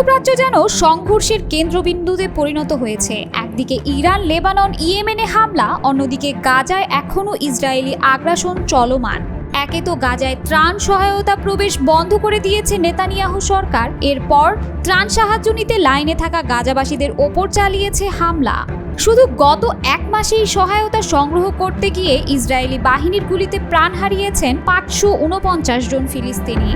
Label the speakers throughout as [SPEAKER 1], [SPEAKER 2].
[SPEAKER 1] মধ্যপ্রাচ্য যেন সংঘর্ষের কেন্দ্রবিন্দুতে পরিণত হয়েছে। একদিকে ইরান, লেবানন, ইয়েমেনে হামলা, অন্যদিকে গাজায় এখনও ইসরায়েলি আগ্রাসন চলমান। একে তো গাজায় ত্রাণ সহায়তা প্রবেশ বন্ধ করে দিয়েছে নেতানিয়াহু সরকার, এরপর ত্রাণ সাহায্য নিতে লাইনে থাকা গাজাবাসীদের ওপর চালিয়েছে হামলা। শুধু গত এক মাসেই সহায়তা সংগ্রহ করতে গিয়ে ইসরায়েলি বাহিনীর গুলিতে প্রাণ হারিয়েছেন 549 জন ফিলিস্তিনি।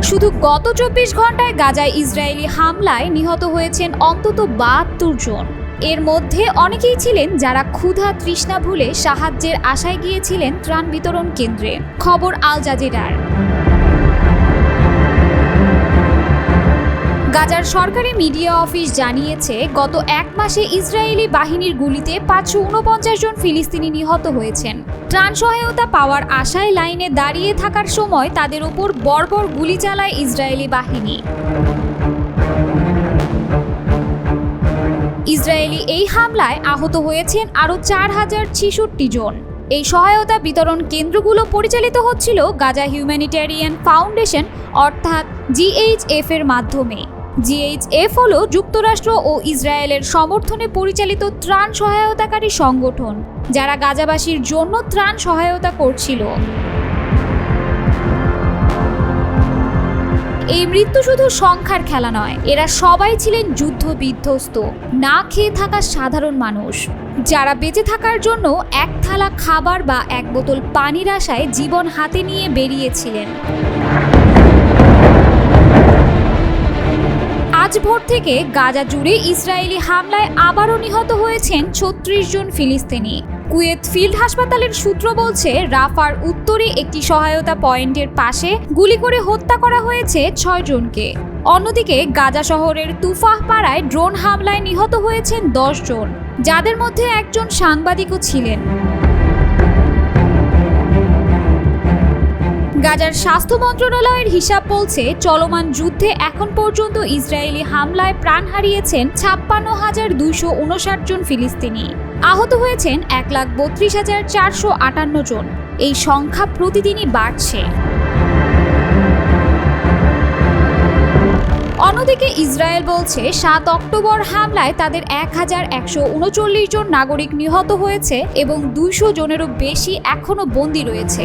[SPEAKER 1] শুধু গত 24 ঘন্টায় গাজায় ইসরায়েলি হামলায় নিহত হয়েছেন অন্তত 72 জন। এর মধ্যে অনেকেই ছিলেন যারা ক্ষুধা তৃষ্ণা ভুলে সাহায্যের আশায় গিয়েছিলেন ত্রাণ বিতরণ কেন্দ্রে। খবর আল জাজিরার। গাজার সরকারি মিডিয়া অফিস জানিয়েছে, গত এক মাসে ইসরায়েলি বাহিনীর গুলিতে 549 জন ফিলিস্তিনি নিহত হয়েছেন। ত্রাণ সহায়তা পাওয়ার আশায় লাইনে দাঁড়িয়ে থাকার সময় তাদের উপর বর্বর গুলি চালায় ইসরায়েলি বাহিনী। ইসরায়েলি এই হামলায় আহত হয়েছেন আরও 4066 জন। এই সহায়তা বিতরণ কেন্দ্রগুলো পরিচালিত হচ্ছিল গাজা হিউম্যানিটেরিয়ান ফাউন্ডেশন অর্থাৎ GHF এর মাধ্যমে। GHF হলো যুক্তরাষ্ট্র ও ইসরায়েলের সমর্থনে পরিচালিত ত্রাণ সহায়তাকারী সংগঠন, যারা গাজাবাসীর জন্য ত্রাণ সহায়তা করছিল। এই মৃত্যু শুধু সংখ্যার খেলা নয়, এরা সবাই ছিলেন যুদ্ধ বিধ্বস্ত, না খেয়ে থাকা সাধারণ মানুষ, যারা বেঁচে থাকার জন্য এক থালা খাবার বা এক বোতল পানির আশায় জীবন হাতে নিয়ে বেরিয়েছিলেন। আজ ভোর থেকে গাজা জুড়ে ইসরায়েলি হামলায় আবারও নিহত হয়েছেন 36 জন ফিলিস্তিনি। কুয়েত ফিল্ড হাসপাতালের সূত্র বলছে, রাফার উত্তরে একটি সহায়তা পয়েন্টের পাশে গুলি করে হত্যা করা হয়েছে 6 জনকে। অন্যদিকে গাজা শহরের তুফাহ পাড়ায় ড্রোন হামলায় নিহত হয়েছেন 10 জন, যাদের মধ্যে একজন সাংবাদিকও ছিলেন। গাজার স্বাস্থ্য মন্ত্রণালয়ের হিসাব বলছে, চলমান যুদ্ধে এখন পর্যন্ত ইসরায়েলি হামলায় প্রাণ হারিয়েছেন 56,259 জন ফিলিস্তিনি। আহত হয়েছেন 1,32,458 জন। এই সংখ্যা প্রতিদিনই বাড়ছে। অন্যদিকে ইসরায়েল বলছে, 7 অক্টোবর হামলায় তাদের 1139 জন নাগরিক নিহত হয়েছে এবং 200 জনেরও বেশি এখনও বন্দী রয়েছে।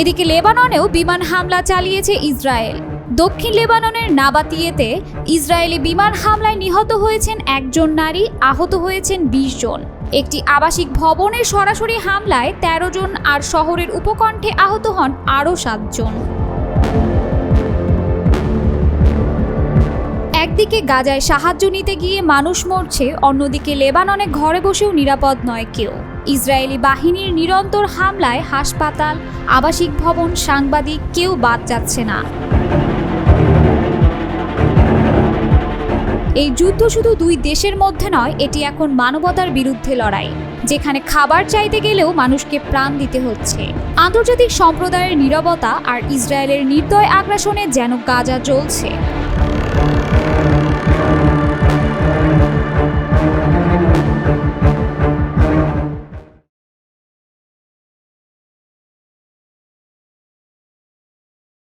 [SPEAKER 1] এদিকে লেবাননেও বিমান হামলা চালিয়েছে ইসরায়েল। দক্ষিণ লেবাননের নাবাতিয়েতে ইসরায়েলি বিমান হামলায় নিহত হয়েছেন 1 জন নারী, আহত হয়েছেন 20 জন। একটি আবাসিক ভবনের সরাসরি হামলায় 13 জন আর শহরের উপকণ্ঠে আহত হন আরও 7 জন। একদিকে গাজায় সাহায্য নিতে গিয়ে মানুষ মরছে, অন্যদিকে লেবাননে ঘরে বসেও নিরাপদ নয় কেউ। ইসরায়েলি বাহিনীর নিরন্তর হামলায় হাসপাতাল, আবাসিক ভবন, সাংবাদিক কেউ বাদ যাচ্ছে না। এই যুদ্ধ শুধু দুই দেশের মধ্যে নয়, এটি এখন মানবতার বিরুদ্ধে লড়াই, যেখানে খাবার চাইতে গেলেও মানুষকে প্রাণ দিতে হচ্ছে। আন্তর্জাতিক সম্প্রদায়ের নীরবতা আর ইসরায়েলের নির্দয় আগ্রাসনে যেন গাজা জ্বলছে।